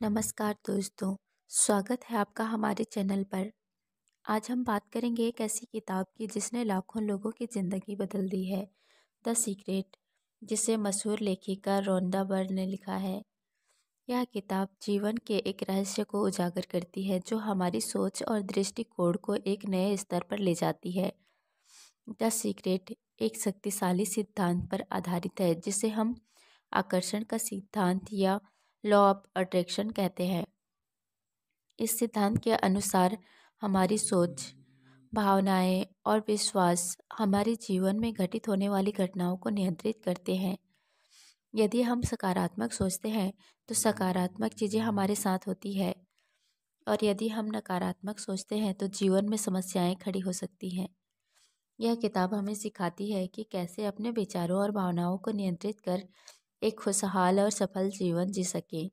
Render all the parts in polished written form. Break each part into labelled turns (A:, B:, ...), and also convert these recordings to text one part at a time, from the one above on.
A: नमस्कार दोस्तों, स्वागत है आपका हमारे चैनल पर। आज हम बात करेंगे एक ऐसी किताब की जिसने लाखों लोगों की ज़िंदगी बदल दी है, द सीक्रेट, जिसे मशहूर लेखिका रोंडा बर्न ने लिखा है। यह किताब जीवन के एक रहस्य को उजागर करती है जो हमारी सोच और दृष्टिकोण को एक नए स्तर पर ले जाती है। द सीक्रेट एक शक्तिशाली सिद्धांत पर आधारित है जिसे हम आकर्षण का सिद्धांत या लॉ ऑफ अट्रैक्शन कहते हैं। इस सिद्धांत के अनुसार हमारी सोच, भावनाएं और विश्वास हमारे जीवन में घटित होने वाली घटनाओं को नियंत्रित करते हैं। यदि हम सकारात्मक सोचते हैं तो सकारात्मक चीज़ें हमारे साथ होती है, और यदि हम नकारात्मक सोचते हैं तो जीवन में समस्याएं खड़ी हो सकती हैं। यह किताब हमें सिखाती है कि कैसे अपने विचारों और भावनाओं को नियंत्रित कर एक खुशहाल और सफल जीवन जी सकें।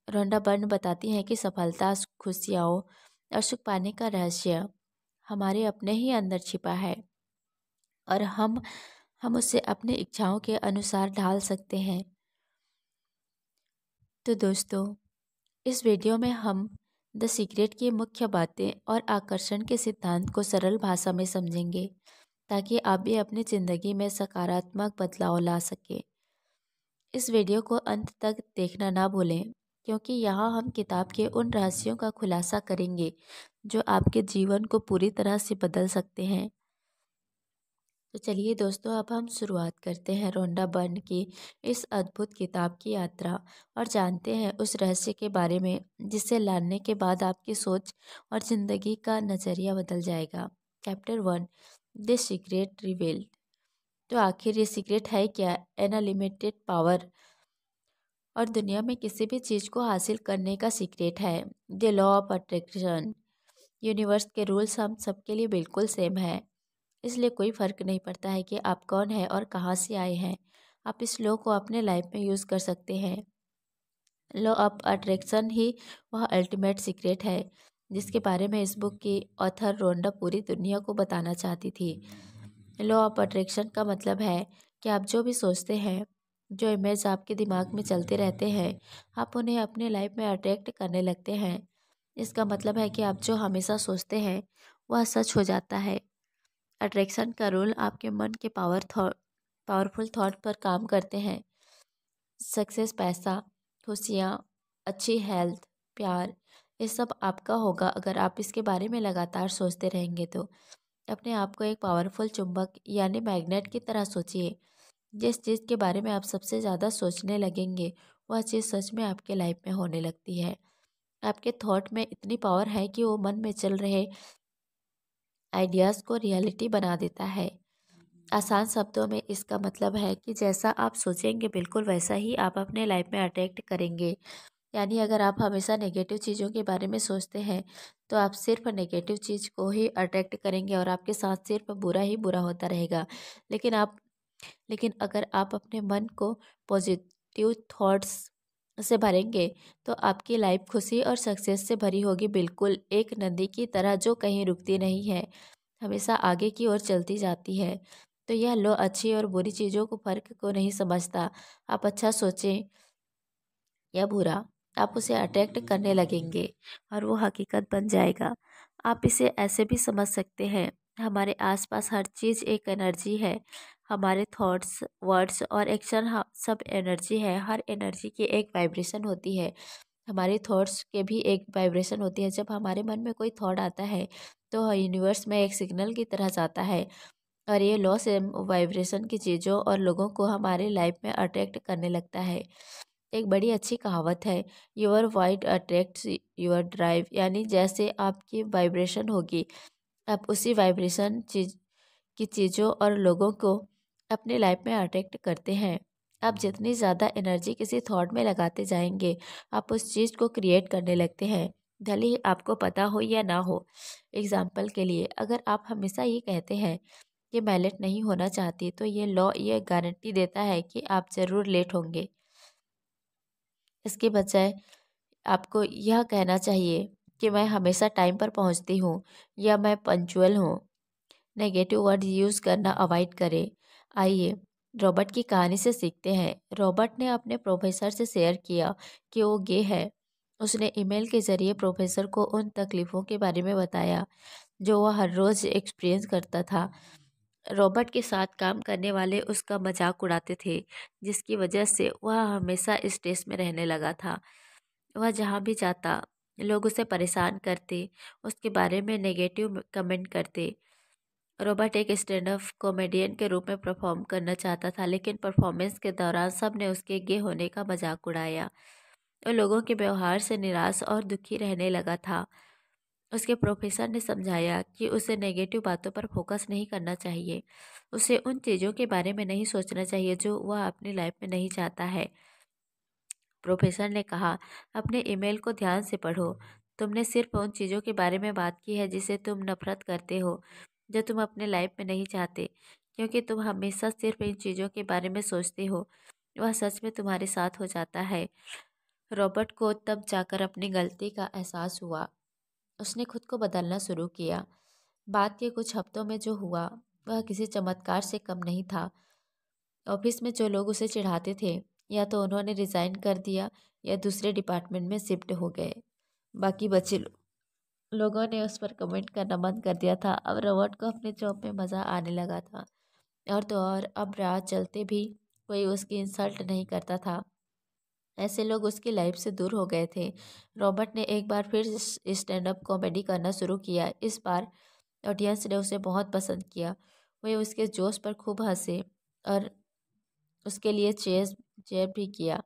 A: रोंडा बर्न बताती हैं कि सफलता, खुशियों और सुख पाने का रहस्य हमारे अपने ही अंदर छिपा है, और हम उसे अपनी इच्छाओं के अनुसार ढाल सकते हैं। तो दोस्तों, इस वीडियो में हम द सीक्रेट की मुख्य बातें और आकर्षण के सिद्धांत को सरल भाषा में समझेंगे ताकि आप भी अपनी ज़िंदगी में सकारात्मक बदलाव ला सकें। इस वीडियो को अंत तक देखना ना भूलें, क्योंकि यहाँ हम किताब के उन रहस्यों का खुलासा करेंगे जो आपके जीवन को पूरी तरह से बदल सकते हैं। तो चलिए दोस्तों, अब हम शुरुआत करते हैं रोंडा बर्न की इस अद्भुत किताब की यात्रा और जानते हैं उस रहस्य के बारे में जिसे जानने के बाद आपकी सोच और ज़िंदगी का नज़रिया बदल जाएगा। Chapter 1, the secret revealed. तो आखिर ये सीक्रेट है क्या? एन अनलिमिटेड पावर, और दुनिया में किसी भी चीज़ को हासिल करने का सीक्रेट है the law of attraction. Universe के रूल्स हम सबके लिए बिल्कुल सेम है, इसलिए कोई फ़र्क नहीं पड़ता है कि आप कौन हैं और कहाँ से आए हैं। आप इस लॉ को अपने लाइफ में यूज़ कर सकते हैं। लॉ ऑफ अट्रैक्शन ही वह अल्टीमेट सीक्रेट है जिसके बारे में इस बुक की ऑथर रोंडा पूरी दुनिया को बताना चाहती थी। लॉ ऑफ अट्रैक्शन का मतलब है कि आप जो भी सोचते हैं, जो इमेज आपके दिमाग में चलते रहते हैं, आप उन्हें अपने लाइफ में अट्रैक्ट करने लगते हैं। इसका मतलब है कि आप जो हमेशा सोचते हैं वह सच हो जाता है। अट्रैक्शन का रूल आपके मन के पावरफुल थॉट पर काम करते हैं। सक्सेस, पैसा, खुशियाँ, अच्छी हेल्थ, प्यार, ये सब आपका होगा अगर आप इसके बारे में लगातार सोचते रहेंगे। तो अपने आप को एक पावरफुल चुंबक यानी मैग्नेट की तरह सोचिए। जिस चीज़ के बारे में आप सबसे ज़्यादा सोचने लगेंगे वह चीज़ सच में आपके लाइफ में होने लगती है। आपके थॉट में इतनी पावर है कि वो मन में चल रहे आइडियाज़ को रियलिटी बना देता है। आसान शब्दों में इसका मतलब है कि जैसा आप सोचेंगे बिल्कुल वैसा ही आप अपने लाइफ में अट्रैक्ट करेंगे। यानी अगर आप हमेशा नेगेटिव चीज़ों के बारे में सोचते हैं तो आप सिर्फ नेगेटिव चीज़ को ही अट्रैक्ट करेंगे और आपके साथ सिर्फ बुरा ही बुरा होता रहेगा। लेकिन आप लेकिन अगर आप अपने मन को पॉजिटिव थॉट्स से भरेंगे तो आपकी लाइफ खुशी और सक्सेस से भरी होगी, बिल्कुल एक नदी की तरह जो कहीं रुकती नहीं है, हमेशा आगे की ओर चलती जाती है। तो यह लो अच्छी और बुरी चीज़ों को फ़र्क को नहीं समझता। आप अच्छा सोचें या बुरा, आप उसे अट्रैक्ट करने लगेंगे और वो हकीकत बन जाएगा। आप इसे ऐसे भी समझ सकते हैं, हमारे आसपास हर चीज़ एक एनर्जी है। हमारे थॉट्स, वर्ड्स और एक्शन सब एनर्जी है। हर एनर्जी की एक वाइब्रेशन होती है। हमारे थॉट्स के भी एक वाइब्रेशन होती है। जब हमारे मन में कोई थॉट आता है तो यूनिवर्स में एक सिग्नल की तरह जाता है, और ये लॉ से वाइब्रेशन की चीज़ों और लोगों को हमारे लाइफ में अट्रैक्ट करने लगता है। एक बड़ी अच्छी कहावत है, your vibe attracts your drive, यानी जैसे आपकी वाइब्रेशन होगी आप उसी वाइब्रेशन की चीज़ों और लोगों को अपने लाइफ में अट्रैक्ट करते हैं। आप जितनी ज़्यादा एनर्जी किसी थॉट में लगाते जाएंगे आप उस चीज़ को क्रिएट करने लगते हैं, भले ही आपको पता हो या ना हो। एग्जाम्पल के लिए, अगर आप हमेशा ये कहते हैं कि मैं लेट नहीं होना चाहती, तो ये लॉ ये गारंटी देता है कि आप ज़रूर लेट होंगे। इसके बजाय आपको यह कहना चाहिए कि मैं हमेशा टाइम पर पहुंचती हूँ या मैं पंक्चुअल हूँ। नेगेटिव वर्ड यूज़ करना अवॉइड करें। आइए रॉबर्ट की कहानी से सीखते हैं। रॉबर्ट ने अपने प्रोफेसर से शेयर किया कि वो गे है। उसने ईमेल के ज़रिए प्रोफेसर को उन तकलीफ़ों के बारे में बताया जो वह हर रोज़ एक्सपीरियंस करता था। रॉबर्ट के साथ काम करने वाले उसका मजाक उड़ाते थे, जिसकी वजह से वह हमेशा स्ट्रेस में रहने लगा था। वह जहाँ भी जाता, लोग उसे परेशान करते, उसके बारे में नेगेटिव कमेंट करते। रॉबर्ट एक स्टैंड अप कॉमेडियन के रूप में परफॉर्म करना चाहता था, लेकिन परफॉर्मेंस के दौरान सबने उसके गे होने का मजाक उड़ाया। वो लोगों के व्यवहार से निराश और दुखी रहने लगा था। उसके प्रोफेसर ने समझाया कि उसे नेगेटिव बातों पर फोकस नहीं करना चाहिए। उसे उन चीज़ों के बारे में नहीं सोचना चाहिए जो वह अपनी लाइफ में नहीं चाहता है। प्रोफेसर ने कहा, अपने ईमेल को ध्यान से पढ़ो। तुमने सिर्फ उन चीज़ों के बारे में बात की है जिसे तुम नफरत करते हो, जो तुम अपने लाइफ में नहीं चाहते, क्योंकि तुम हमेशा सिर्फ इन चीज़ों के बारे में सोचते हो। वह सच में तुम्हारे साथ हो जाता है। रॉबर्ट को तब जाकर अपनी गलती का एहसास हुआ। उसने खुद को बदलना शुरू किया। बाद के कुछ हफ्तों में जो हुआ, वह किसी चमत्कार से कम नहीं था। ऑफिस में जो लोग उसे चिढ़ाते थे, या तो उन्होंने रिज़ाइन कर दिया या दूसरे डिपार्टमेंट में शिफ्ट हो गए। बाकी बचे लोगों ने उस पर कमेंट करना बंद कर दिया था। अब रॉबर्ट को अपने जॉब में मज़ा आने लगा था। और तो और अब रात चलते भी कोई उसकी इंसल्ट नहीं करता था। ऐसे लोग उसकी लाइफ से दूर हो गए थे। रॉबर्ट ने एक बार फिर स्टैंड अप कॉमेडी करना शुरू किया। इस बार ऑडियंस ने उसे बहुत पसंद किया। वे उसके जोश पर खूब हंसे और उसके लिए चेयर चेयर भी किया।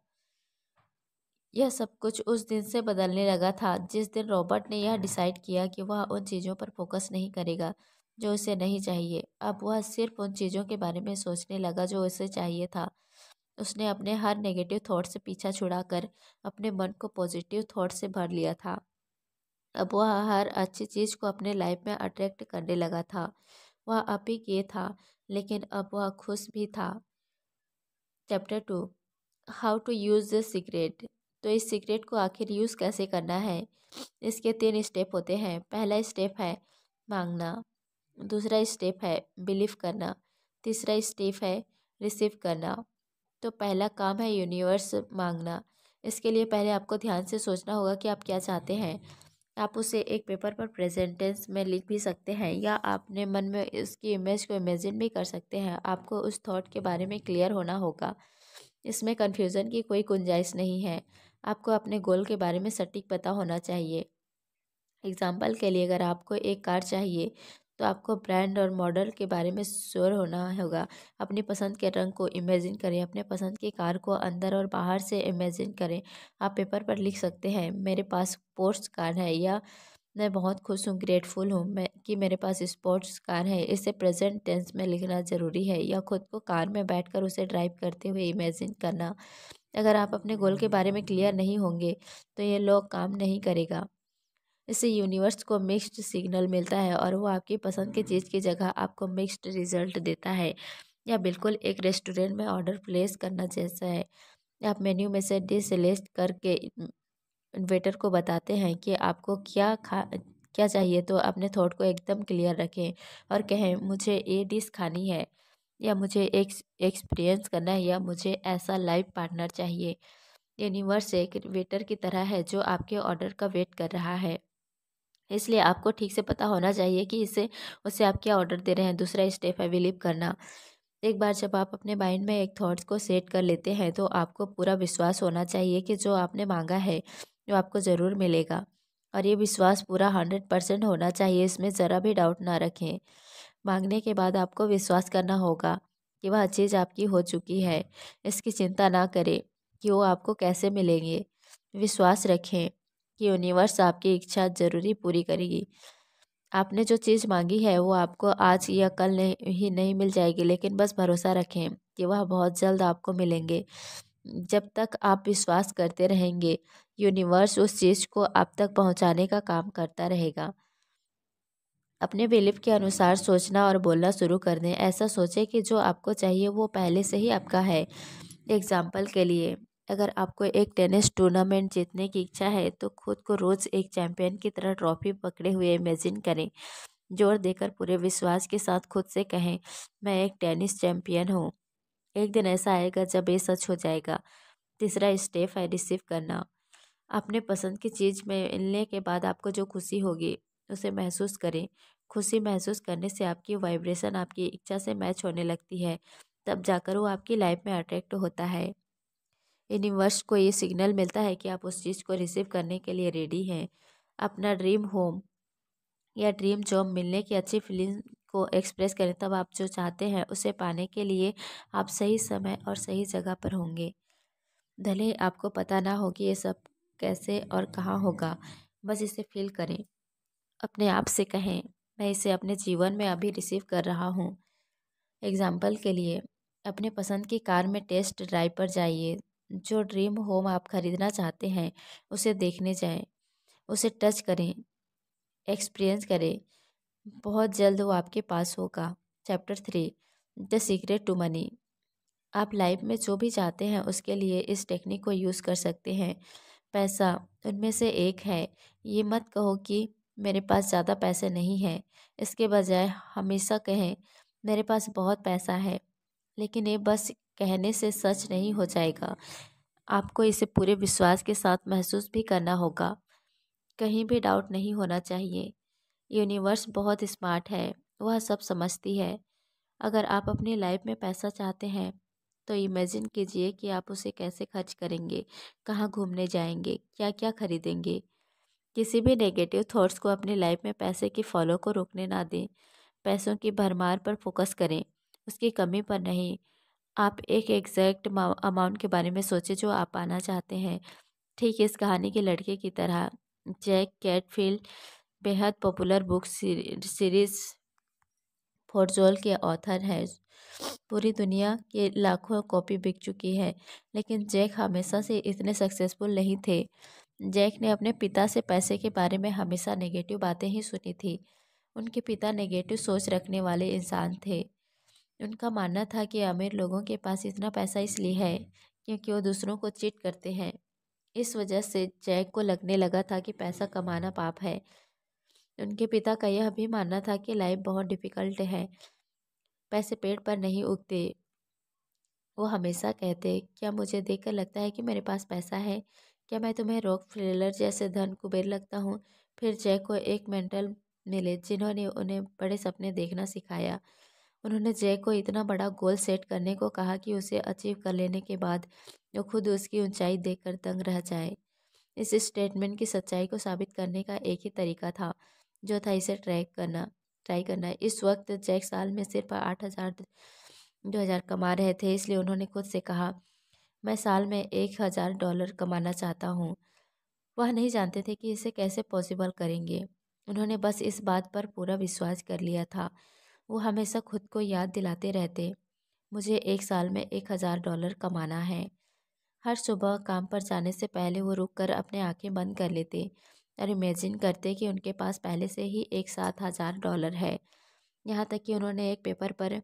A: यह सब कुछ उस दिन से बदलने लगा था जिस दिन रॉबर्ट ने यह डिसाइड किया कि वह उन चीज़ों पर फोकस नहीं करेगा जो उसे नहीं चाहिए। अब वह सिर्फ उन चीज़ों के बारे में सोचने लगा जो उसे चाहिए था। उसने अपने हर नेगेटिव थॉट से पीछा छुड़ाकर अपने मन को पॉजिटिव थॉट से भर लिया था। अब वह हर अच्छी चीज़ को अपने लाइफ में अट्रैक्ट करने लगा था। वह अभी ये था, लेकिन अब वह खुश भी था। Chapter 2, how to use the secret. तो इस सीक्रेट को आखिर यूज़ कैसे करना है? इसके 3 स्टेप होते हैं। पहला स्टेप है मांगना, दूसरा स्टेप है बिलीव करना, तीसरा स्टेप है रिसीव करना। तो पहला काम है यूनिवर्स मांगना। इसके लिए पहले आपको ध्यान से सोचना होगा कि आप क्या चाहते हैं। आप उसे एक पेपर पर प्रेजेंट टेंस में लिख भी सकते हैं, या अपने मन में इसकी इमेज को इमेजिन भी कर सकते हैं। आपको उस थॉट के बारे में क्लियर होना होगा। इसमें कन्फ्यूज़न की कोई गुंजाइश नहीं है। आपको अपने गोल के बारे में सटीक पता होना चाहिए। एग्जाम्पल के लिए, अगर आपको एक कार चाहिए तो आपको ब्रांड और मॉडल के बारे में श्योर होना होगा। अपनी पसंद के रंग को इमेजिन करें, अपने पसंद की कार को अंदर और बाहर से इमेजिन करें। आप पेपर पर लिख सकते हैं, मेरे पास स्पोर्ट्स कार है, या मैं बहुत खुश हूँ, ग्रेटफुल हूँ मैं कि मेरे पास स्पोर्ट्स कार है। इसे प्रेजेंट टेंस में लिखना ज़रूरी है, या खुद को कार में बैठकर उसे ड्राइव करते हुए इमेजिन करना। अगर आप अपने गोल के बारे में क्लियर नहीं होंगे तो ये लॉग काम नहीं करेगा। इससे यूनिवर्स को मिक्स्ड सिग्नल मिलता है और वो आपकी पसंद की चीज़ की जगह आपको मिक्स्ड रिजल्ट देता है। या बिल्कुल एक रेस्टोरेंट में ऑर्डर प्लेस करना जैसा है। आप मेन्यू में से डिश सेलेक्ट करके वेटर को बताते हैं कि आपको क्या चाहिए, तो अपने थॉट को एकदम क्लियर रखें और कहें, मुझे ये डिश खानी है, या मुझे एक एक्सपीरियंस करना है, या मुझे ऐसा लाइफ पार्टनर चाहिए। यूनिवर्स एक वेटर की तरह है जो आपके ऑर्डर का वेट कर रहा है। इसलिए आपको ठीक से पता होना चाहिए कि इसे उसे आप क्या ऑर्डर दे रहे हैं। दूसरा स्टेप है बिलीव करना। एक बार जब आप अपने माइंड में एक थॉट्स को सेट कर लेते हैं तो आपको पूरा विश्वास होना चाहिए कि जो आपने मांगा है वो आपको ज़रूर मिलेगा। और ये विश्वास पूरा 100% होना चाहिए, इसमें ज़रा भी डाउट ना रखें। मांगने के बाद आपको विश्वास करना होगा कि वह चीज़ आपकी हो चुकी है। इसकी चिंता ना करें कि वो आपको कैसे मिलेंगे। विश्वास रखें कि यूनिवर्स आपकी इच्छा ज़रूरी पूरी करेगी। आपने जो चीज़ मांगी है वो आपको आज या कल नहीं मिल जाएगी, लेकिन बस भरोसा रखें कि वह बहुत जल्द आपको मिलेंगे। जब तक आप विश्वास करते रहेंगे, यूनिवर्स उस चीज़ को आप तक पहुंचाने का काम करता रहेगा। अपने बिलीफ के अनुसार सोचना और बोलना शुरू कर दें। ऐसा सोचें कि जो आपको चाहिए वो पहले से ही आपका है। एग्जाम्पल के लिए, अगर आपको एक टेनिस टूर्नामेंट जीतने की इच्छा है तो खुद को रोज़ एक चैंपियन की तरह ट्रॉफी पकड़े हुए इमेजिन करें। जोर देकर पूरे विश्वास के साथ खुद से कहें, मैं एक टेनिस चैंपियन हूँ। एक दिन ऐसा आएगा जब ये सच हो जाएगा। तीसरा स्टेप है रिसीव करना। अपने पसंद की चीज़ मिलने के बाद आपको जो खुशी होगी उसे महसूस करें। खुशी महसूस करने से आपकी वाइब्रेशन आपकी इच्छा से मैच होने लगती है, तब जाकर वो आपकी लाइफ में अट्रैक्ट होता है। यूनिवर्स को ये सिग्नल मिलता है कि आप उस चीज़ को रिसीव करने के लिए रेडी हैं। अपना ड्रीम होम या ड्रीम जॉब मिलने की अच्छी फीलिंग को एक्सप्रेस करें, तब आप जो चाहते हैं उसे पाने के लिए आप सही समय और सही जगह पर होंगे। भले ही आपको पता ना हो कि ये सब कैसे और कहाँ होगा, बस इसे फील करें। अपने आप से कहें, मैं इसे अपने जीवन में अभी रिसीव कर रहा हूँ। एग्जाम्पल के लिए, अपने पसंद की कार में टेस्ट ड्राइव पर जाइए। जो ड्रीम होम आप खरीदना चाहते हैं उसे देखने जाएं, उसे टच करें, एक्सपीरियंस करें। बहुत जल्द वो आपके पास होगा। Chapter 3, the secret to money. आप लाइफ में जो भी चाहते हैं उसके लिए इस टेक्निक को यूज़ कर सकते हैं। पैसा उनमें से एक है। ये मत कहो कि मेरे पास ज़्यादा पैसे नहीं हैं। इसके बजाय हमेशा कहें, मेरे पास बहुत पैसा है। लेकिन ये बस कहने से सच नहीं हो जाएगा। आपको इसे पूरे विश्वास के साथ महसूस भी करना होगा। कहीं भी डाउट नहीं होना चाहिए। यूनिवर्स बहुत स्मार्ट है, वह सब समझती है। अगर आप अपनी लाइफ में पैसा चाहते हैं तो इमेजिन कीजिए कि आप उसे कैसे खर्च करेंगे, कहाँ घूमने जाएंगे, क्या क्या खरीदेंगे। किसी भी नेगेटिव थॉट्स को अपनी लाइफ में पैसे की फॉलो को रोकने ना दें। पैसों की भरमार पर फोकस करें, उसकी कमी पर नहीं। आप एक एग्जैक्ट अमाउंट के बारे में सोचें जो आप पाना चाहते हैं। ठीक इस कहानी के लड़के की तरह। जैक कैटफील्ड बेहद पॉपुलर बुक सीरीज फोर्जोल के ऑथर हैं। पूरी दुनिया के लाखों कॉपी बिक चुकी है, लेकिन जैक हमेशा से इतने सक्सेसफुल नहीं थे। जैक ने अपने पिता से पैसे के बारे में हमेशा नेगेटिव बातें ही सुनी थी। उनके पिता नेगेटिव सोच रखने वाले इंसान थे। उनका मानना था कि अमीर लोगों के पास इतना पैसा इसलिए है क्योंकि वो दूसरों को चीट करते हैं। इस वजह से जैक को लगने लगा था कि पैसा कमाना पाप है। उनके पिता का यह भी मानना था कि लाइफ बहुत डिफ़िकल्ट है, पैसे पेड़ पर नहीं उगते। वो हमेशा कहते, क्या मुझे देखकर लगता है कि मेरे पास पैसा है? क्या मैं तुम्हें रॉकफेलर जैसे धन कुबेर लगता हूँ? फिर जैक को एक मेंटल मिले जिन्होंने उन्हें बड़े सपने देखना सिखाया। उन्होंने जैक को इतना बड़ा गोल सेट करने को कहा कि उसे अचीव कर लेने के बाद वो खुद उसकी ऊंचाई देखकर दंग रह जाए। इस स्टेटमेंट की सच्चाई को साबित करने का एक ही तरीका था, जो था इसे ट्राई करना। इस वक्त जैक साल में सिर्फ 8,000 2,000 कमा रहे थे, इसलिए उन्होंने खुद से कहा, मैं साल में $1,000 कमाना चाहता हूँ। वह नहीं जानते थे कि इसे कैसे पॉसिबल करेंगे। उन्होंने बस इस बात पर पूरा विश्वास कर लिया था। वो हमेशा खुद को याद दिलाते रहते, मुझे एक साल में $1,000 कमाना है। हर सुबह काम पर जाने से पहले वो रुककर अपने आंखें बंद कर लेते और इमेजिन करते कि उनके पास पहले से ही एक $7,000 है। यहाँ तक कि उन्होंने एक पेपर पर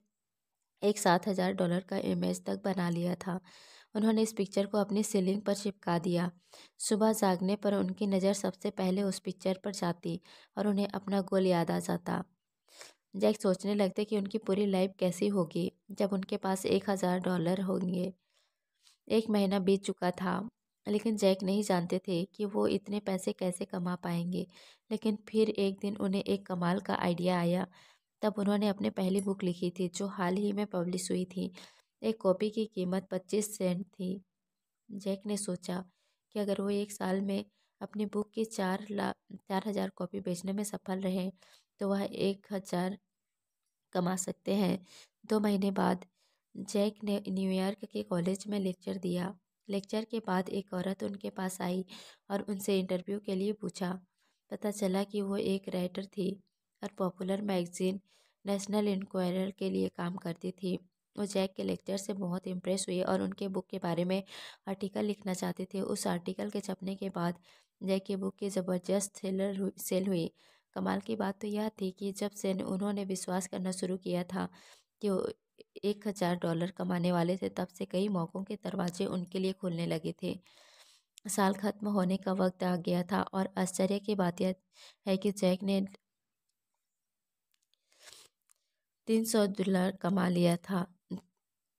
A: एक $7,000 का इमेज तक बना लिया था। उन्होंने इस पिक्चर को अपनी सीलिंग पर चिपका दिया। सुबह जागने पर उनकी नज़र सबसे पहले उस पिक्चर पर जाती और उन्हें अपना गोल याद आ जाता। जैक सोचने लगते कि उनकी पूरी लाइफ कैसी होगी जब उनके पास $1,000 होंगे। एक महीना बीत चुका था, लेकिन जैक नहीं जानते थे कि वो इतने पैसे कैसे कमा पाएंगे। लेकिन फिर एक दिन उन्हें एक कमाल का आइडिया आया। तब उन्होंने अपनी पहली बुक लिखी थी, जो हाल ही में पब्लिश हुई थी। एक कॉपी की कीमत 25 सेंट थी। जैक ने सोचा कि अगर वो एक साल में अपनी बुक की 4,000 कॉपी बेचने में सफल रहे तो वह 1,000 कमा सकते हैं। 2 महीने बाद जैक ने न्यूयॉर्क के कॉलेज में लेक्चर दिया। लेक्चर के बाद एक औरत उनके पास आई और उनसे इंटरव्यू के लिए पूछा। पता चला कि वो एक राइटर थी और पॉपुलर मैगजीन नेशनल इंक्वायरर के लिए काम करती थी। वो जैक के लेक्चर से बहुत इम्प्रेस हुई और उनके बुक के बारे में आर्टिकल लिखना चाहते थे। उस आर्टिकल के छपने के बाद जैक की बुक की ज़बरदस्त सेल हुई। कमाल की बात तो यह थी कि जब से उन्होंने विश्वास करना शुरू किया था कि वो $1,000 कमाने वाले थे, तब से कई मौक़ों के दरवाजे उनके लिए खुलने लगे थे। साल खत्म होने का वक्त आ गया था और आश्चर्य की बात यह है कि जैक ने $300 कमा लिया था।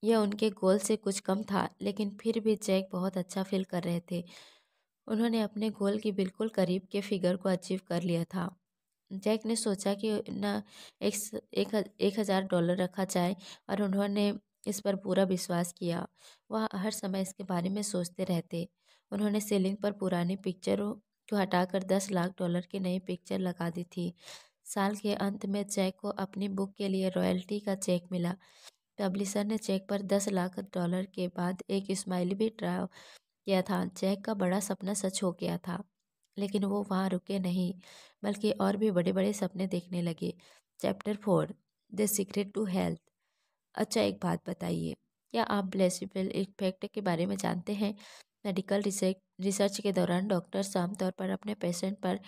A: यह उनके गोल से कुछ कम था, लेकिन फिर भी जैक बहुत अच्छा फील कर रहे थे। उन्होंने अपने गोल के बिल्कुल करीब के फिगर को अचीव कर लिया था। जैक ने सोचा कि न $1,000 रखा जाए और उन्होंने इस पर पूरा विश्वास किया। वह हर समय इसके बारे में सोचते रहते। उन्होंने सीलिंग पर पुरानी पिक्चरों को हटाकर $10 लाख की नई पिक्चर लगा दी थी। साल के अंत में जैक को अपनी बुक के लिए रॉयल्टी का चेक मिला। पब्लिशर ने चेक पर $10 लाख के बाद एक स्माइली भी ड्रा किया था। जैक का बड़ा सपना सच हो गया था, लेकिन वो वहाँ रुके नहीं, बल्कि और भी बड़े बड़े सपने देखने लगे। Chapter 4, the secret to health. अच्छा, एक बात बताइए, क्या आप प्लेसिबो इफेक्ट के बारे में जानते हैं? मेडिकल रिसर्च के दौरान डॉक्टर्स आमतौर पर अपने पेशेंट पर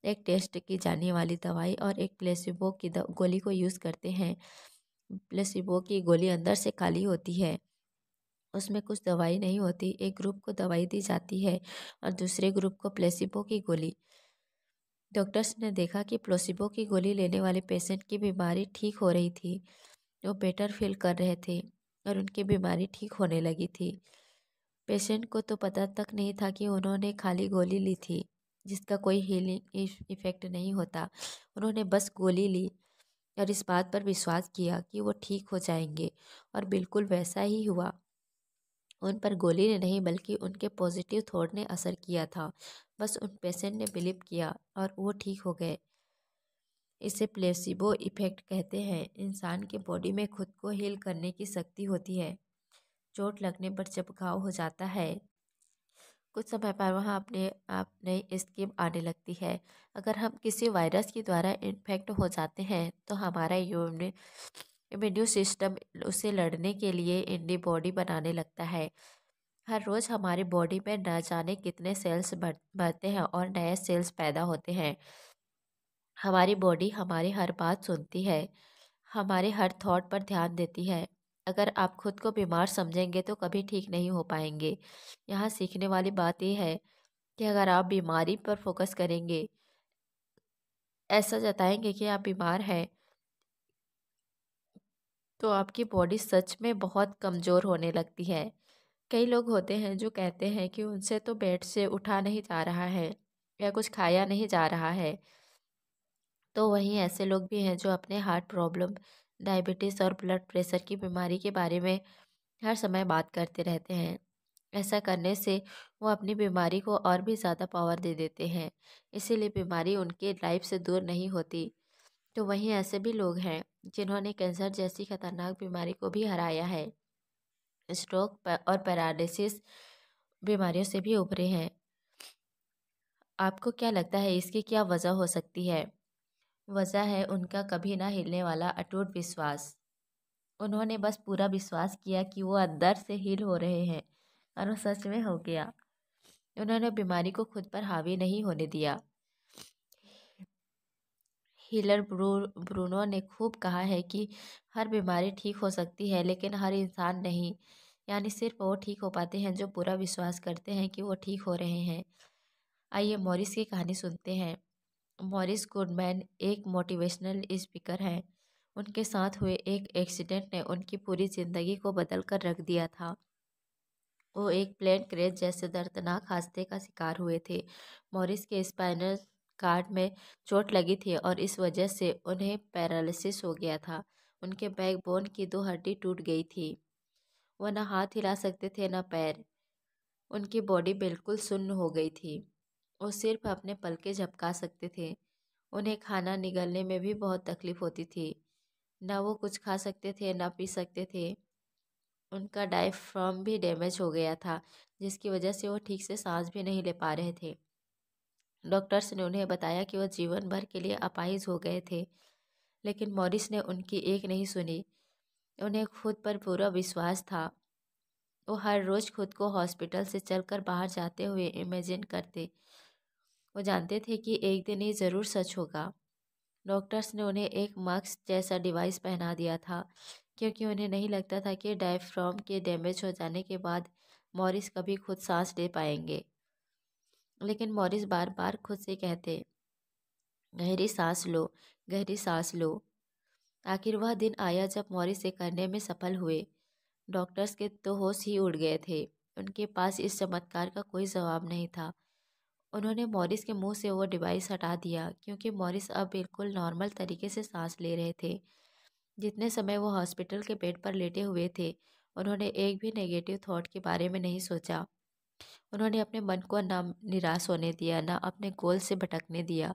A: एक टेस्ट की जाने वाली दवाई और एक प्लेसिबो की गोली को यूज़ करते हैं। प्लेसिबो की गोली अंदर से खाली होती है, उसमें कुछ दवाई नहीं होती। एक ग्रुप को दवाई दी जाती है और दूसरे ग्रुप को प्लेसिबो की गोली। डॉक्टर्स ने देखा कि प्लेसिबो की गोली लेने वाले पेशेंट की बीमारी ठीक हो रही थी। वो बेटर फील कर रहे थे और उनकी बीमारी ठीक होने लगी थी। पेशेंट को तो पता तक नहीं था कि उन्होंने खाली गोली ली थी, जिसका कोई हीलिंग इफेक्ट नहीं होता। उन्होंने बस गोली ली और इस बात पर विश्वास किया कि वो ठीक हो जाएंगे, और बिल्कुल वैसा ही हुआ। उन पर गोली ने नहीं, बल्कि उनके पॉजिटिव थॉट ने असर किया था। बस उन पेशेंट ने बिलीव किया और वो ठीक हो गए। इसे प्लेसिबो इफेक्ट कहते हैं। इंसान के बॉडी में खुद को हील करने की शक्ति होती है। चोट लगने पर जब घाव हो जाता है, कुछ समय पर वहाँ अपने आप नई स्कीम आने लगती है। अगर हम किसी वायरस के द्वारा इन्फेक्ट हो जाते हैं, तो हमारा इम्यून सिस्टम उसे लड़ने के लिए एंटीबॉडी बनाने लगता है। हर रोज़ हमारी बॉडी में न जाने कितने सेल्स बढ़ते हैं और नए सेल्स पैदा होते हैं। हमारी बॉडी हमारी हर बात सुनती है, हमारे हर थॉट पर ध्यान देती है। अगर आप खुद को बीमार समझेंगे तो कभी ठीक नहीं हो पाएंगे। यहाँ सीखने वाली बात यह है कि अगर आप बीमारी पर फोकस करेंगे, ऐसा जताएंगे कि आप बीमार हैं, तो आपकी बॉडी सच में बहुत कमज़ोर होने लगती है। कई लोग होते हैं जो कहते हैं कि उनसे तो बेड से उठा नहीं जा रहा है या कुछ खाया नहीं जा रहा है। तो वहीं ऐसे लोग भी हैं जो अपने हार्ट प्रॉब्लम, डायबिटीज़ और ब्लड प्रेशर की बीमारी के बारे में हर समय बात करते रहते हैं। ऐसा करने से वो अपनी बीमारी को और भी ज़्यादा पावर दे देते हैं, इसीलिए बीमारी उनके लाइफ से दूर नहीं होती। तो वहीं ऐसे भी लोग हैं जिन्होंने कैंसर जैसी खतरनाक बीमारी को भी हराया है, स्ट्रोक और पैरालिसिस बीमारियों से भी उभरे हैं। आपको क्या लगता है इसकी क्या वजह हो सकती है? वजह है उनका कभी ना हिलने वाला अटूट विश्वास। उन्होंने बस पूरा विश्वास किया कि वो अंदर से हील हो रहे हैं, और वो सच में हो गया। उन्होंने बीमारी को खुद पर हावी नहीं होने दिया। हीलर ब्रूनो ने खूब कहा है कि हर बीमारी ठीक हो सकती है, लेकिन हर इंसान नहीं। यानी सिर्फ वो ठीक हो पाते हैं जो पूरा विश्वास करते हैं कि वो ठीक हो रहे हैं। आइए मॉरिस की कहानी सुनते हैं। मॉरिस गुडमैन एक मोटिवेशनल स्पीकर हैं। उनके साथ हुए एक एक्सीडेंट ने उनकी पूरी ज़िंदगी को बदल कर रख दिया था। वो एक प्लेन क्रैश जैसे दर्दनाक हादसे का शिकार हुए थे। मॉरिस के स्पाइनल कार्ड में चोट लगी थी और इस वजह से उन्हें पैरालिसिस हो गया था। उनके बैकबोन की 2 हड्डी टूट गई थी। वो न हाथ हिला सकते थे न पैर। उनकी बॉडी बिल्कुल सुन्न हो गई थी। वो सिर्फ अपने पलके झपका सकते थे। उन्हें खाना निगलने में भी बहुत तकलीफ होती थी। न वो कुछ खा सकते थे न पी सकते थे। उनका डायफ्राम भी डैमेज हो गया था, जिसकी वजह से वो ठीक से सांस भी नहीं ले पा रहे थे। डॉक्टर्स ने उन्हें बताया कि वो जीवन भर के लिए अपाहिज हो गए थे, लेकिन मॉरिस ने उनकी एक नहीं सुनी। उन्हें खुद पर पूरा विश्वास था। वो हर रोज़ खुद को हॉस्पिटल से चलकर बाहर जाते हुए इमेजिन करते। वो जानते थे कि एक दिन ये ज़रूर सच होगा। डॉक्टर्स ने उन्हें एक मास्क जैसा डिवाइस पहना दिया था, क्योंकि उन्हें नहीं लगता था कि डायफ्राम के डैमेज हो जाने के बाद मॉरिस कभी खुद सांस ले पाएंगे। लेकिन मॉरिस बार बार खुद से कहते, गहरी सांस लो, गहरी सांस लो। आखिर वह दिन आया जब मॉरिस ये करने में सफल हुए। डॉक्टर्स के तो होश ही उड़ गए थे। उनके पास इस चमत्कार का कोई जवाब नहीं था। उन्होंने मॉरिस के मुंह से वो डिवाइस हटा दिया क्योंकि मॉरिस अब बिल्कुल नॉर्मल तरीके से सांस ले रहे थे। जितने समय वो हॉस्पिटल के बेड पर लेटे हुए थे, उन्होंने एक भी नेगेटिव थॉट के बारे में नहीं सोचा। उन्होंने अपने मन को ना निराश होने दिया, ना अपने गोल से भटकने दिया।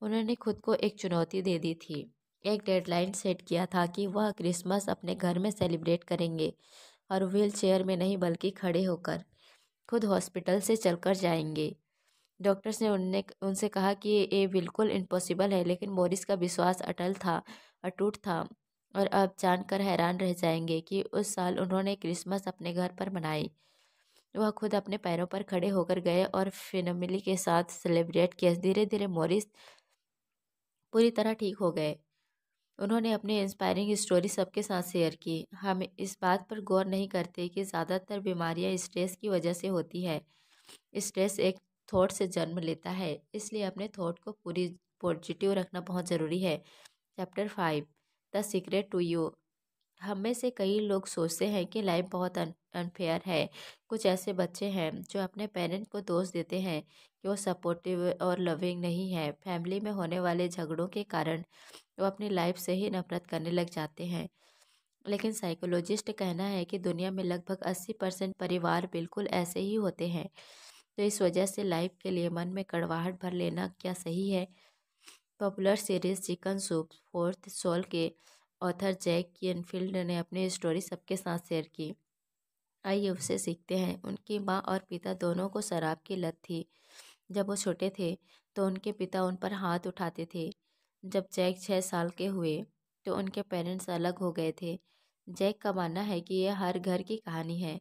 A: उन्होंने खुद को एक चुनौती दे दी थी, एक डेडलाइन सेट किया था कि वह क्रिसमस अपने घर में सेलिब्रेट करेंगे, और व्हील चेयर में नहीं बल्कि खड़े होकर खुद हॉस्पिटल से चलकर जाएंगे। डॉक्टर्स ने उनने उनसे कहा कि ये बिल्कुल इम्पॉसिबल है, लेकिन मोरिस का विश्वास अटल था, अटूट था। और अब जानकर हैरान रह जाएंगे कि उस साल उन्होंने क्रिसमस अपने घर पर मनाई। वह खुद अपने पैरों पर खड़े होकर गए और फैमिली के साथ सेलिब्रेट किया। धीरे धीरे मोरिस पूरी तरह ठीक हो गए। उन्होंने अपनी इंस्पायरिंग स्टोरी सबके साथ शेयर की। हम इस बात पर गौर नहीं करते कि ज़्यादातर बीमारियां स्ट्रेस की वजह से होती है। स्ट्रेस एक थॉट से जन्म लेता है, इसलिए अपने थॉट को पूरी पॉजिटिव रखना बहुत ज़रूरी है। Chapter 5, the secret to you. हम में से कई लोग सोचते हैं कि लाइफ बहुत अनफेयर है। कुछ ऐसे बच्चे हैं जो अपने पेरेंट को दोष देते हैं कि वो सपोर्टिव और लविंग नहीं है। फैमिली में होने वाले झगड़ों के कारण वो अपनी लाइफ से ही नफरत करने लग जाते हैं। लेकिन साइकोलॉजिस्ट कहना है कि दुनिया में लगभग 80% परिवार बिल्कुल ऐसे ही होते हैं। तो इस वजह से लाइफ के लिए मन में कड़वाहट भर लेना क्या सही है? Popular series chicken soup for the soul के ऑथर जैक केनफील्ड ने अपनी स्टोरी सबके साथ शेयर की। आइए उससे सीखते हैं। उनकी माँ और पिता दोनों को शराब की लत थी। जब वो छोटे थे तो उनके पिता उन पर हाथ उठाते थे। जब जैक 6 साल के हुए तो उनके पेरेंट्स अलग हो गए थे। जैक का मानना है कि यह हर घर की कहानी है।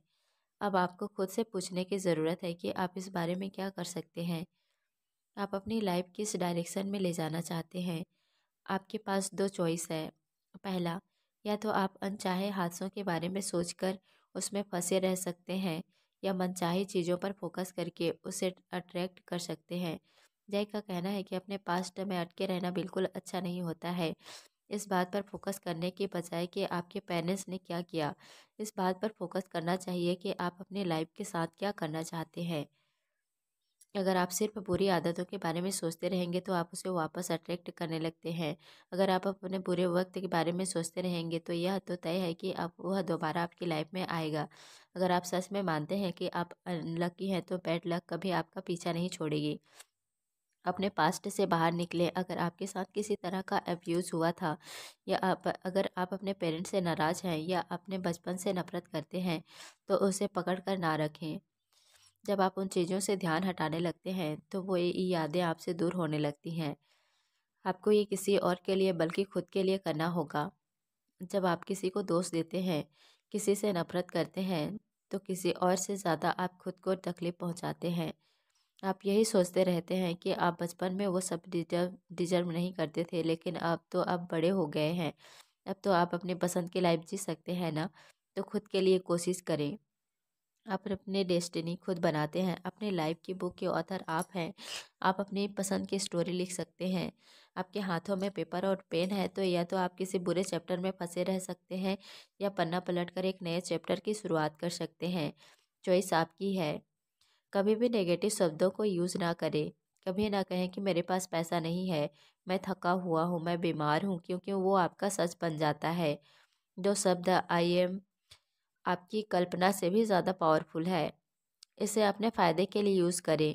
A: अब आपको खुद से पूछने की ज़रूरत है कि आप इस बारे में क्या कर सकते हैं। आप अपनी लाइफ किस डायरेक्शन में ले जाना चाहते हैं? आपके पास दो चॉइस है। पहला, या तो आप अनचाहे हादसों के बारे में सोचकर उसमें फंसे रह सकते हैं, या मनचाही चीज़ों पर फोकस करके उसे अट्रैक्ट कर सकते हैं। जय का कहना है कि अपने पास्ट में अटके रहना बिल्कुल अच्छा नहीं होता है। इस बात पर फोकस करने के बजाय कि आपके पेरेंट्स ने क्या किया, इस बात पर फोकस करना चाहिए कि आप अपनी लाइफ के साथ क्या करना चाहते हैं। अगर आप सिर्फ बुरी आदतों के बारे में सोचते रहेंगे तो आप उसे वापस अट्रैक्ट करने लगते हैं। अगर आप अपने बुरे वक्त के बारे में सोचते रहेंगे तो यह तो तय है कि आप वह दोबारा आपकी लाइफ में आएगा। अगर आप सच में मानते हैं कि आप अनलकी हैं तो बैड लक कभी आपका पीछा नहीं छोड़ेगी। अपने पास्ट से बाहर निकलें। अगर आपके साथ किसी तरह का अब्यूज़ हुआ था, या अगर आप अपने पेरेंट्स से नाराज़ हैं या अपने बचपन से नफरत करते हैं, तो उसे पकड़ कर ना रखें। जब आप उन चीज़ों से ध्यान हटाने लगते हैं तो वो ये यादें आपसे दूर होने लगती हैं। आपको ये किसी और के लिए बल्कि खुद के लिए करना होगा। जब आप किसी को दोष देते हैं, किसी से नफरत करते हैं, तो किसी और से ज़्यादा आप खुद को तकलीफ पहुंचाते हैं। आप यही सोचते रहते हैं कि आप बचपन में वो सब डिजर्व नहीं करते थे, लेकिन अब तो आप बड़े हो गए हैं। अब तो आप अपनी पसंद की लाइफ जी सकते हैं ना। तो खुद के लिए कोशिश करें। आप अपने डेस्टिनी खुद बनाते हैं। अपने लाइफ की बुक के ऑथर आप हैं। आप अपनी पसंद की स्टोरी लिख सकते हैं। आपके हाथों में पेपर और पेन है तो या तो आप किसी बुरे चैप्टर में फंसे रह सकते हैं, या पन्ना पलटकर एक नए चैप्टर की शुरुआत कर सकते हैं। चॉइस आपकी है। कभी भी नेगेटिव शब्दों को यूज़ ना करें। कभी ना कहें कि मेरे पास पैसा नहीं है, मैं थका हुआ हूँ, मैं बीमार हूँ, क्योंकि वो आपका सच बन जाता है। जो शब्द आई एम आपकी कल्पना से भी ज़्यादा पावरफुल है। इसे अपने फ़ायदे के लिए यूज़ करें।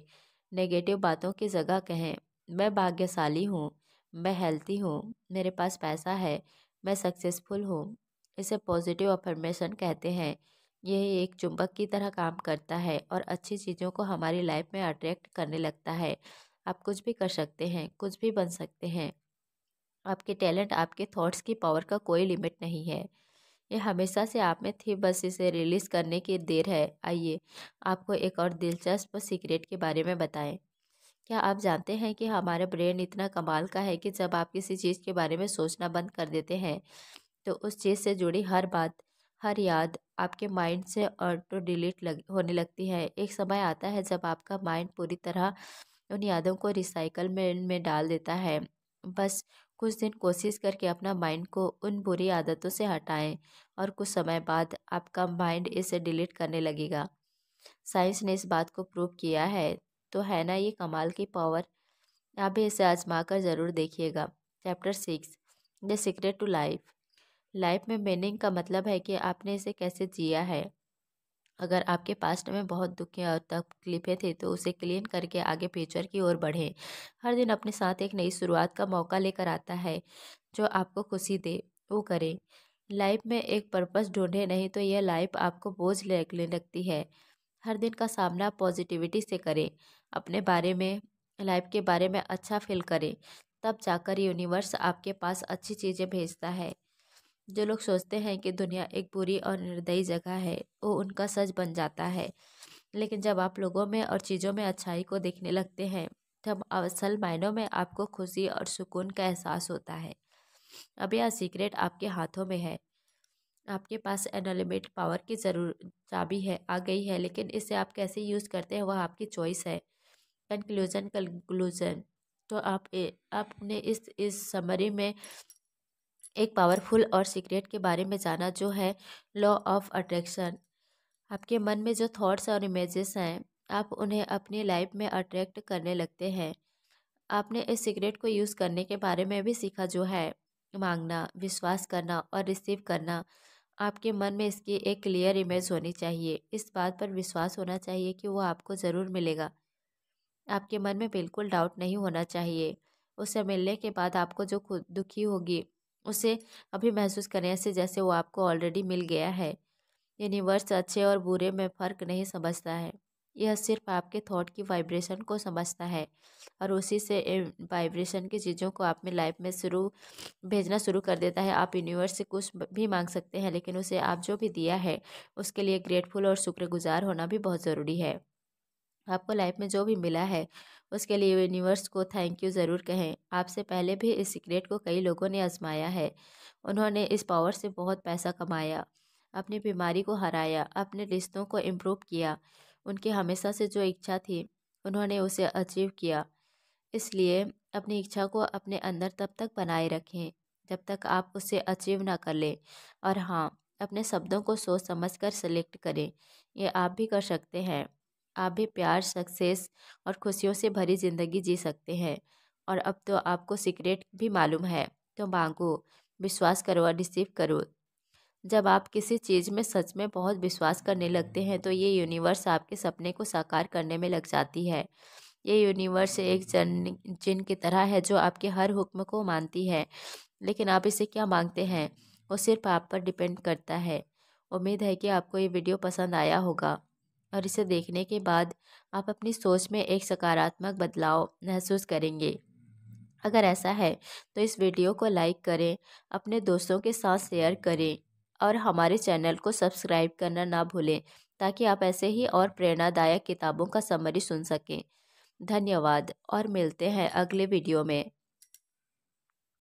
A: नेगेटिव बातों की जगह कहें, मैं भाग्यशाली हूँ, मैं हेल्थी हूँ, मेरे पास पैसा है, मैं सक्सेसफुल हूँ। इसे पॉजिटिव अफर्मेशन कहते हैं। यह एक चुंबक की तरह काम करता है और अच्छी चीज़ों को हमारी लाइफ में अट्रैक्ट करने लगता है। आप कुछ भी कर सकते हैं, कुछ भी बन सकते हैं। आपके टैलेंट, आपके थॉट्स की पावर का कोई लिमिट नहीं है। ये हमेशा से आप में थी, बस इसे रिलीज़ करने की देर है। आइए आपको एक और दिलचस्प सीक्रेट के बारे में बताएं। क्या आप जानते हैं कि हमारा ब्रेन इतना कमाल का है कि जब आप किसी चीज़ के बारे में सोचना बंद कर देते हैं तो उस चीज़ से जुड़ी हर बात, हर याद आपके माइंड से ऑटो डिलीट होने लगती है। एक समय आता है जब आपका माइंड पूरी तरह उन यादों को रिसाइकल में डाल देता है। बस कुछ दिन कोशिश करके अपना माइंड को उन बुरी आदतों से हटाएं, और कुछ समय बाद आपका माइंड इसे डिलीट करने लगेगा। साइंस ने इस बात को प्रूव किया है। तो है ना ये कमाल की पावर। आप भी इसे आजमा कर ज़रूर देखिएगा। Chapter 6, the secret to life. Life में मीनिंग का मतलब है कि आपने इसे कैसे जिया है। अगर आपके पास्ट में बहुत दुख या तकलीफें थे तो उसे क्लीन करके आगे फ्यूचर की ओर बढ़ें। हर दिन अपने साथ एक नई शुरुआत का मौका लेकर आता है। जो आपको खुशी दे वो करें। लाइफ में एक पर्पस ढूंढे, नहीं तो यह लाइफ आपको बोझ लगने लगती है। हर दिन का सामना पॉजिटिविटी से करें। अपने बारे में, लाइफ के बारे में अच्छा फील करें। तब जाकर यूनिवर्स आपके पास अच्छी चीज़ें भेजता है। जो लोग सोचते हैं कि दुनिया एक बुरी और निर्दयी जगह है, वो उनका सच बन जाता है। लेकिन जब आप लोगों में और चीज़ों में अच्छाई को देखने लगते हैं, तब असल मायनों में आपको खुशी और सुकून का एहसास होता है। अब यह सीक्रेट आपके हाथों में है। आपके पास अनलिमिटेड पावर की ज़रूर चाबी है आ गई है, लेकिन इसे आप कैसे यूज़ करते हैं वह आपकी चॉइस है। कंक्लूजन। तो आपने इस समरी में एक पावरफुल और सीक्रेट के बारे में जाना, जो है लॉ ऑफ अट्रैक्शन। आपके मन में जो थॉट्स और इमेजेस हैं, आप उन्हें अपनी लाइफ में अट्रैक्ट करने लगते हैं। आपने इस सीक्रेट को यूज़ करने के बारे में भी सीखा, जो है मांगना, विश्वास करना और रिसीव करना। आपके मन में इसकी एक क्लियर इमेज होनी चाहिए। इस बात पर विश्वास होना चाहिए कि वो आपको ज़रूर मिलेगा। आपके मन में बिल्कुल डाउट नहीं होना चाहिए। उससे मिलने के बाद आपको जो खुद दुखी होगी, उसे अभी महसूस करें ऐसे जैसे वो आपको ऑलरेडी मिल गया है। यूनिवर्स अच्छे और बुरे में फ़र्क नहीं समझता है। यह सिर्फ आपके थॉट की वाइब्रेशन को समझता है और उसी से वाइब्रेशन की चीज़ों को आप में लाइफ में भेजना शुरू कर देता है। आप यूनिवर्स से कुछ भी मांग सकते हैं, लेकिन उसे आप जो भी दिया है उसके लिए ग्रेटफुल और शुक्रगुजार होना भी बहुत ज़रूरी है। आपको लाइफ में जो भी मिला है उसके लिए यूनिवर्स को थैंक यू ज़रूर कहें। आपसे पहले भी इस सीक्रेट को कई लोगों ने आजमाया है। उन्होंने इस पावर से बहुत पैसा कमाया, अपनी बीमारी को हराया, अपने रिश्तों को इम्प्रूव किया। उनकी हमेशा से जो इच्छा थी उन्होंने उसे अचीव किया। इसलिए अपनी इच्छा को अपने अंदर तब तक बनाए रखें जब तक आप उसे अचीव ना कर लें। और हाँ, अपने शब्दों को सोच समझ कर सेलेक्ट करें। ये आप भी कर सकते हैं। आप भी प्यार, सक्सेस और खुशियों से भरी ज़िंदगी जी सकते हैं। और अब तो आपको सीक्रेट भी मालूम है, तो मांगो, विश्वास करो और रिसीव करो। जब आप किसी चीज़ में सच में बहुत विश्वास करने लगते हैं तो ये यूनिवर्स आपके सपने को साकार करने में लग जाती है। ये यूनिवर्स एक जिन की तरह है जो आपके हर हुक्म को मानती है। लेकिन आप इसे क्या मांगते हैं वो सिर्फ आप पर डिपेंड करता है। उम्मीद है कि आपको ये वीडियो पसंद आया होगा और इसे देखने के बाद आप अपनी सोच में एक सकारात्मक बदलाव महसूस करेंगे। अगर ऐसा है तो इस वीडियो को लाइक करें, अपने दोस्तों के साथ शेयर करें और हमारे चैनल को सब्सक्राइब करना ना भूलें, ताकि आप ऐसे ही और प्रेरणादायक किताबों का समरी सुन सकें। धन्यवाद और मिलते हैं अगले वीडियो में।